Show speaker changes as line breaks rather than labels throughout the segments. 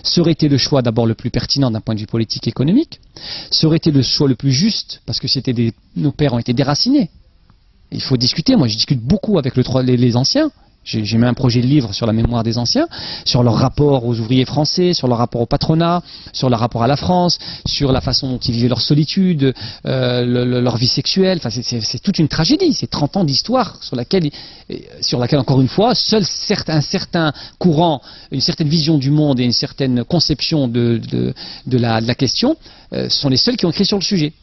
Ça aurait été le choix d'abord le plus pertinent d'un point de vue politique et économique. Ça aurait été le choix le plus juste, parce que nos pères ont été déracinés. Il faut discuter, moi je discute beaucoup avec les anciens. J'ai même un projet de livre sur la mémoire des anciens, sur leur rapport aux ouvriers français, sur leur rapport au patronat, sur leur rapport à la France, sur la façon dont ils vivaient leur solitude, leur vie sexuelle. Enfin, c'est toute une tragédie. C'est 30 ans d'histoire sur laquelle, encore une fois, seul un certain courant, une certaine vision du monde et une certaine conception de la question sont les seuls qui ont écrit sur le sujet.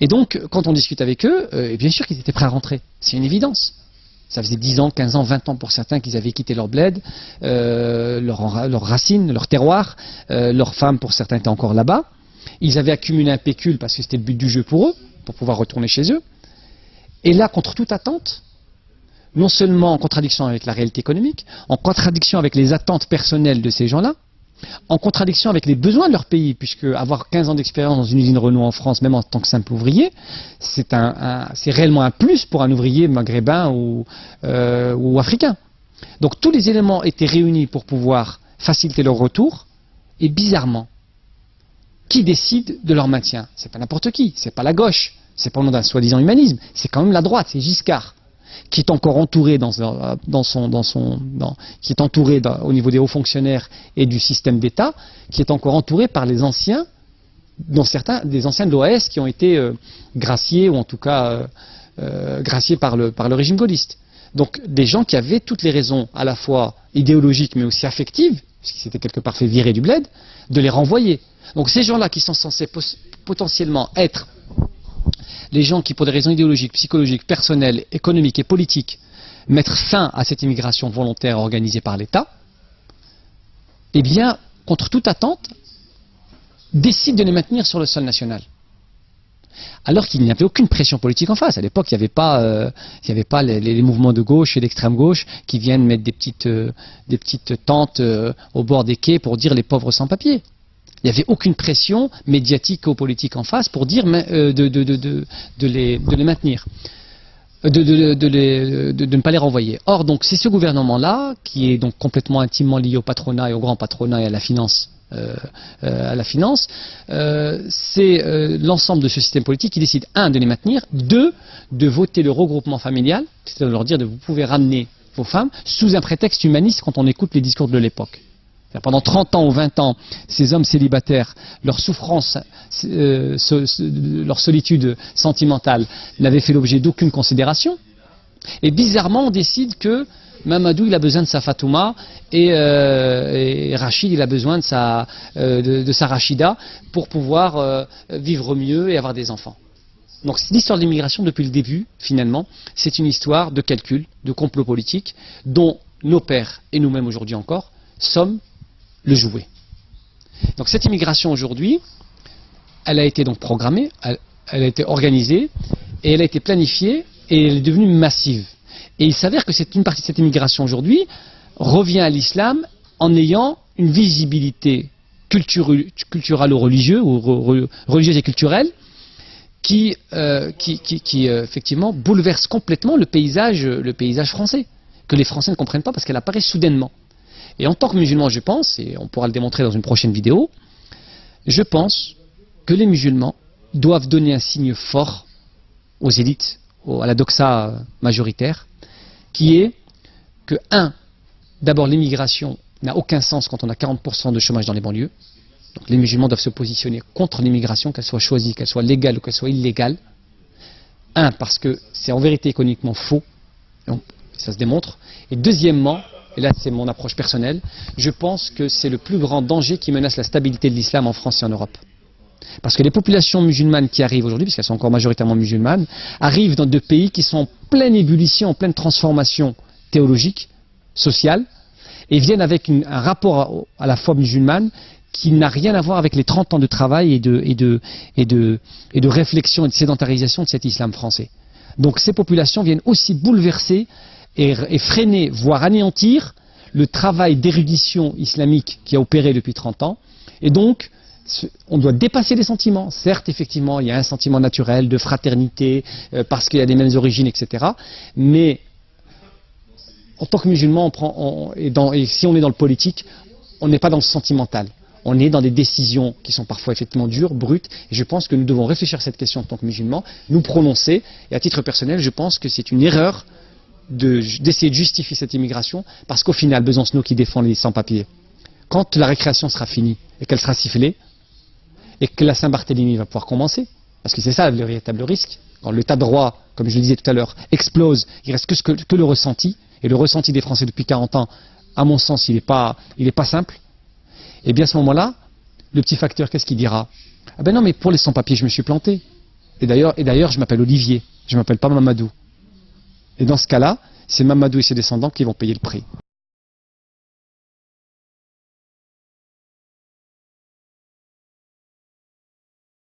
Et donc, quand on discute avec eux, bien sûr qu'ils étaient prêts à rentrer. C'est une évidence. Ça faisait 10 ans, 15 ans, 20 ans pour certains qu'ils avaient quitté leur bled, leurs racines, leur terroir. Leurs femmes, pour certains, étaient encore là-bas. Ils avaient accumulé un pécule parce que c'était le but du jeu pour eux, pour pouvoir retourner chez eux. Et là, contre toute attente, non seulement en contradiction avec la réalité économique, en contradiction avec les attentes personnelles de ces gens-là, en contradiction avec les besoins de leur pays, puisque avoir 15 ans d'expérience dans une usine Renault en France, même en tant que simple ouvrier, c'est réellement un plus pour un ouvrier maghrébin ou africain. Donc tous les éléments étaient réunis pour pouvoir faciliter leur retour, et bizarrement, qui décide de leur maintien? C'est pas n'importe qui, c'est pas la gauche, c'est pas au nom d'un soi-disant humanisme, c'est quand même la droite, c'est Giscard, qui est encore entouré qui est entouré au niveau des hauts fonctionnaires et du système d'État, qui est encore entouré par les anciens, dont certains des anciens de l'OAS qui ont été graciés, ou en tout cas graciés par le régime gaulliste. Donc des gens qui avaient toutes les raisons, à la fois idéologiques mais aussi affectives, puisqu'ils s'étaient quelque part fait virer du bled, de les renvoyer. Donc ces gens-là qui sont censés potentiellement être les gens qui, pour des raisons idéologiques, psychologiques, personnelles, économiques et politiques, mettre fin à cette immigration volontaire organisée par l'État, eh bien, contre toute attente, décident de les maintenir sur le sol national. Alors qu'il n'y avait aucune pression politique en face. À l'époque, il n'y avait pas les mouvements de gauche et d'extrême gauche qui viennent mettre des petites tentes au bord des quais pour dire les pauvres sans-papiers. Il n'y avait aucune pression médiatique ou politique en face pour dire de les maintenir, de ne pas les renvoyer. Or, donc, c'est ce gouvernement-là, qui est donc complètement intimement lié au patronat et au grand patronat et à la finance, c'est l'ensemble de ce système politique qui décide, un, de les maintenir, deux, de voter le regroupement familial, c'est-à-dire de leur dire vous pouvez ramener vos femmes, sous un prétexte humaniste quand on écoute les discours de l'époque. Pendant 30 ans ou 20 ans, ces hommes célibataires, leur souffrance, leur solitude sentimentale n'avaient fait l'objet d'aucune considération. Et bizarrement, on décide que Mamadou, il a besoin de sa Fatouma et Rachid, il a besoin de sa Rachida pour pouvoir vivre mieux et avoir des enfants. Donc l'histoire de l'immigration, depuis le début, finalement, c'est une histoire de calcul, de complot politique, dont nos pères et nous-mêmes aujourd'hui encore sommes le jouet. Donc cette immigration aujourd'hui, elle a été donc programmée, elle a été organisée, et elle a été planifiée, et elle est devenue massive. Et il s'avère que une partie de cette immigration aujourd'hui revient à l'islam en ayant une visibilité culturelle ou religieuse, religieuse et culturelle, qui effectivement bouleverse complètement le paysage français, que les Français ne comprennent pas parce qu'elle apparaît soudainement. Et en tant que musulman, je pense, et on pourra le démontrer dans une prochaine vidéo, je pense que les musulmans doivent donner un signe fort aux élites, à la doxa majoritaire, qui est que, d'abord l'immigration n'a aucun sens quand on a 40% de chômage dans les banlieues. Donc les musulmans doivent se positionner contre l'immigration, qu'elle soit choisie, qu'elle soit légale ou qu'elle soit illégale. Parce que c'est en vérité économiquement faux, donc ça se démontre. Et deuxièmement, et là c'est mon approche personnelle, je pense que c'est le plus grand danger qui menace la stabilité de l'islam en France et en Europe. Parce que les populations musulmanes qui arrivent aujourd'hui, parce qu'elles sont encore majoritairement musulmanes, arrivent dans deux pays qui sont en pleine ébullition, en pleine transformation théologique, sociale, et viennent avec un rapport à la foi musulmane qui n'a rien à voir avec les 30 ans de travail et de réflexion et de sédentarisation de cet islam français. Donc ces populations viennent aussi bouleverser et freiner, voire anéantir le travail d'érudition islamique qui a opéré depuis 30 ans. Et donc, on doit dépasser les sentiments. Certes, effectivement, il y a un sentiment naturel de fraternité, parce qu'il y a des mêmes origines, etc. Mais en tant que musulman, et si on est dans le politique, on n'est pas dans le sentimental. On est dans des décisions qui sont parfois effectivement dures, brutes, et je pense que nous devons réfléchir à cette question en tant que musulmans, nous prononcer, et à titre personnel, je pense que c'est une erreur d'essayer de justifier cette immigration, parce qu'au final, Besancenot qui défend les sans-papiers, quand la récréation sera finie, et qu'elle sera sifflée, et que la Saint-Barthélemy va pouvoir commencer, parce que c'est ça le véritable risque, quand l'état de droit, comme je le disais tout à l'heure, explose, il reste que le ressenti, et le ressenti des Français depuis 40 ans, à mon sens, il n'est pas simple. Et bien à ce moment-là, le petit facteur, qu'est-ce qu'il dira? Ah ben non, mais pour les sans-papiers, je me suis planté. Et d'ailleurs, je m'appelle Olivier, je ne m'appelle pas Mamadou. Et dans ce cas-là, c'est Mamadou et ses descendants qui vont payer le prix.